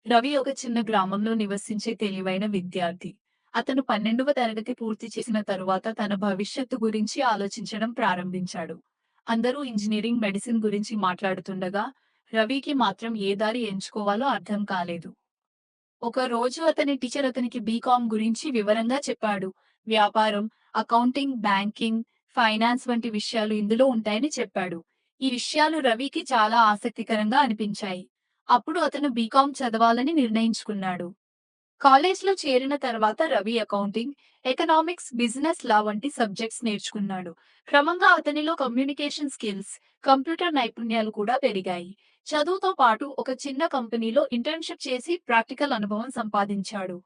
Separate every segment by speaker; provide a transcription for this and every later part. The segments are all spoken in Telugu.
Speaker 1: రవి ఒక చిన్న గ్రామంలో నివసించే తెలివైన విద్యార్థి. అతను 12వ తరగతి పూర్తి చేసిన తరువాత తన భవిష్యత్తు గురించి ఆలోచించడం ప్రారంభించాడు. అందరూ ఇంజనీరింగ్, మెడిసిన్ గురించి మాట్లాడుతుండగా రవికి మాత్రం ఏ దారి ఎంచుకోవాలో అర్థం కాలేదు. ఒక రోజు అతని టీచర్ అతనికి బీకామ్ గురించి వివరంగా చెప్పాడు. వ్యాపారం, అకౌంటింగ్, బ్యాంకింగ్, ఫైనాన్స్ వంటి విషయాలు ఇందులో ఉంటాయని చెప్పాడు. ఈ విషయాలు రవికి చాలా ఆసక్తికరంగా అనిపించాయి. అప్పుడు అతను బీకామ్ చదవాలని నిర్ణయించుకున్నాడు. కాలేజ్‌లో చేరిన తర్వాత రవి అకౌంటింగ్, ఎకనామిక్స్, బిజినెస్ లా వంటి సబ్జెక్ట్స్ నేర్చుకున్నాడు. క్రమంగా అతనిలో కమ్యూనికేషన్ స్కిల్స్, కంప్యూటర్ నైపుణ్యాలు కూడా పెరిగాయి. చదువుతో పాటు ఒక చిన్న కంపెనీలో ఇంటర్న్‌షిప్ చేసి ప్రాక్టికల్ అనుభవం సంపాదించాడు.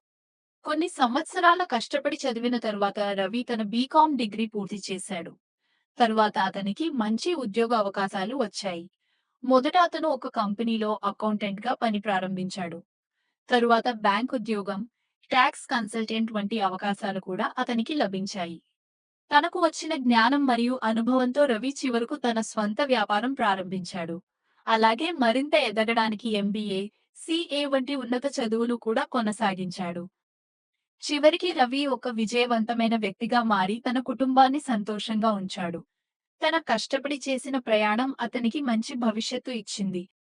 Speaker 1: కొన్ని సంవత్సరాల కష్టపడి చదివిన తరువాత రవి తన బీకామ్ డిగ్రీ పూర్తి చేశాడు. తరువాత అతనికి మంచి ఉద్యోగ అవకాశాలు వచ్చాయి. మొదట అతను ఒక కంపెనీలో అకౌంటెంట్‌గా పని ప్రారంభించాడు. తరువాత బ్యాంక్ ఉద్యోగం, టాక్స్ కన్సల్టెంట్ వంటి అవకాశాలు కూడా అతనికి లభించాయి. తనకు వచ్చిన జ్ఞానం మరియు అనుభవంతో రవి చివరకు తన స్వంత వ్యాపారం ప్రారంభించాడు. అలాగే మరింత ఎదగడానికి ఎంబీఏ, సీఏ వంటి ఉన్నత చదువులు కూడా కొనసాగించాడు. చివరికి రవి ఒక విజయవంతమైన వ్యక్తిగా మారి తన కుటుంబాన్ని సంతోషంగా ఉంచాడు. తన కష్టపడి చేసిన ప్రయాణం అతనికి మంచి భవిష్యత్తు ఇచ్చింది.